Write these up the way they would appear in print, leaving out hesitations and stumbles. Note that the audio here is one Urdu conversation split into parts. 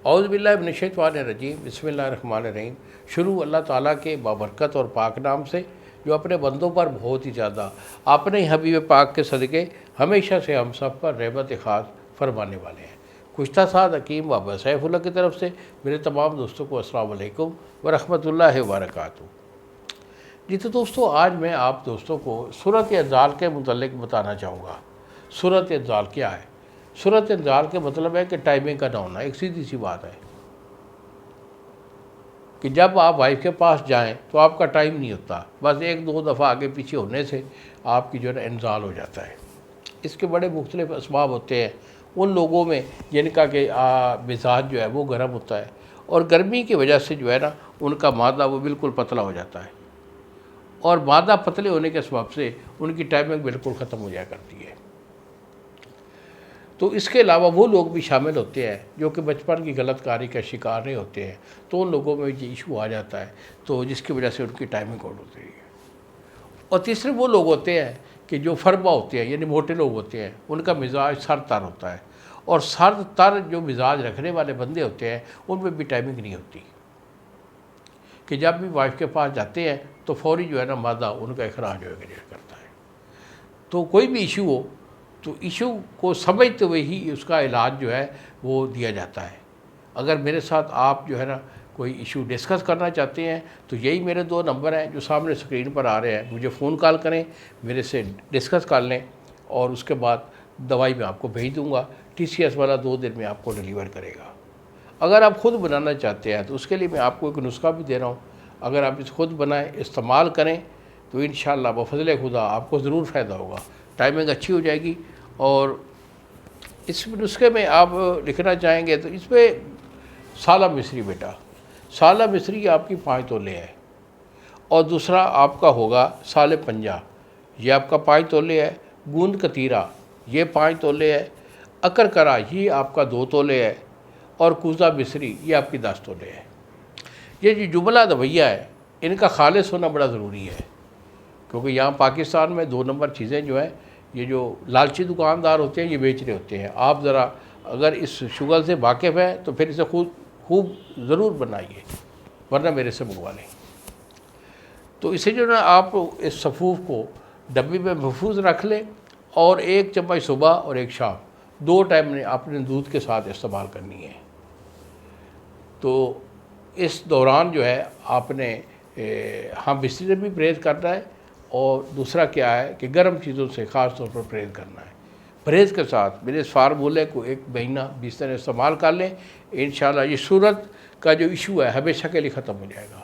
اعوذ باللہ من الشیطان الرجیم، بسم اللہ الرحمن الرحیم۔ شروع اللہ تعالیٰ کے بابرکت اور پاک نام سے جو اپنے بندوں پر بہت ہی زیادہ اپنے حبیب پاک کے صدقے ہمیشہ سے ہم سب پر رحمت خاص فرمانے والے ہیں۔ گزشتہ ساتھ حکیم بابا سیف اللہ کی طرف سے میرے تمام دوستوں کو السلام علیکم ورحمۃ اللہ وبرکاتہ۔ جی تو دوستو، آج میں آپ دوستوں کو سورۃ انزال کے متعلق بتانا چاہوں گا۔ سورۃ انزال کیا ہے؟ سورۃ انزال کے مطلب ہے کہ ٹائمنگ کا نہ ہونا۔ ایک سیدھی سی بات ہے کہ جب آپ وائف کے پاس جائیں تو آپ کا ٹائم نہیں ہوتا، بس ایک دو دفعہ آگے پیچھے ہونے سے آپ کی جو ہے انزال ہو جاتا ہے۔ اس کے بڑے مختلف اسباب ہوتے ہیں ان لوگوں میں جن کا کہ مزاج جو ہے وہ گرم ہوتا ہے، اور گرمی کی وجہ سے جو ہے نا ان کا مادہ وہ بالکل پتلا ہو جاتا ہے، اور مادہ پتلے ہونے کے سبب سے ان کی ٹائمنگ بالکل ختم ہو جایا کرتی ہے۔ تو اس کے علاوہ وہ لوگ بھی شامل ہوتے ہیں جو کہ بچپن کی غلط کاری کا شکار نہیں ہوتے ہیں، تو ان لوگوں میں یہ ایشو آ جاتا ہے، تو جس کی وجہ سے ان کی ٹائمنگ آؤٹ ہوتی ہے۔ اور تیسرے وہ لوگ ہوتے ہیں کہ جو فربا ہوتے ہیں، یعنی موٹے لوگ ہوتے ہیں، ان کا مزاج سر تر ہوتا ہے، اور سر تر جو مزاج رکھنے والے بندے ہوتے ہیں ان میں بھی ٹائمنگ نہیں ہوتی، کہ جب بھی وائف کے پاس جاتے ہیں تو فوری جو ہے نا مادہ ان کا اخراج ہو کرتا ہے۔ تو کوئی بھی ایشو ہو تو ایشو کو سمجھتے ہوئے ہی اس کا علاج جو ہے وہ دیا جاتا ہے۔ اگر میرے ساتھ آپ جو ہے نا کوئی ایشو ڈسکس کرنا چاہتے ہیں تو یہی میرے 2 نمبر ہیں جو سامنے اسکرین پر آ رہے ہیں، مجھے فون کال کریں، میرے سے ڈسکس کر لیں، اور اس کے بعد دوائی میں آپ کو بھیج دوں گا۔ TCS والا 2 دن میں آپ کو ڈیلیور کرے گا۔ اگر آپ خود بنانا چاہتے ہیں تو اس کے لیے میں آپ کو ایک نسخہ بھی دے رہا ہوں، اگر آپ اس خود بنائیں، استعمال کریں تو انشاءاللہ بفضل خدا آپ کو ضرور فائدہ ہوگا، ٹائمنگ اچھی ہو جائے گی۔ اور اس نسخے میں آپ لکھنا چاہیں گے تو اس پہ سالہ مصری، بیٹا سالہ مصری آپ کی 5 تولے ہے، اور دوسرا آپ کا ہوگا سال پنجہ، یہ آپ کا 5 تولے ہے، گوند کتیرہ یہ 5 تولے ہے، اکر کرا یہ آپ کا 2 تولے ہے، اور کوزہ مصری یہ آپ کی 10 تولے ہے۔ یہ جو جملہ دویہ ہے ان کا خالص ہونا بڑا ضروری ہے، کیونکہ یہاں پاکستان میں 2 نمبر چیزیں جو ہیں یہ جو لالچی دکاندار ہوتے ہیں یہ بیچ رہے ہوتے ہیں۔ آپ ذرا اگر اس شغل سے واقف ہیں تو پھر اسے خوب ضرور بنائیے، ورنہ میرے سے منگوا لیں۔ تو اسے جو نا آپ اس صفوف کو ڈبی میں محفوظ رکھ لیں، اور 1 چمچ صبح اور 1 شام 2 ٹائم نے اپنے دودھ کے ساتھ استعمال کرنی ہے۔ تو اس دوران جو ہے آپ نے ہاں بستری سے بھی پرہیز کرنا ہے، اور دوسرا کیا ہے کہ گرم چیزوں سے خاص طور پر پرہیز کرنا ہے۔ پرہیز کے ساتھ میرے اس فارمولے کو 1 مہینہ 20 دن استعمال کر لیں، انشاءاللہ یہ صورت کا جو ایشو ہے ہمیشہ کے لیے ختم ہو جائے گا۔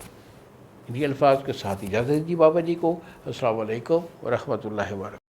انہی الفاظ کے ساتھ اجازت دی بابا جی کو۔ السلام علیکم ورحمۃ اللہ وبرکاتہ۔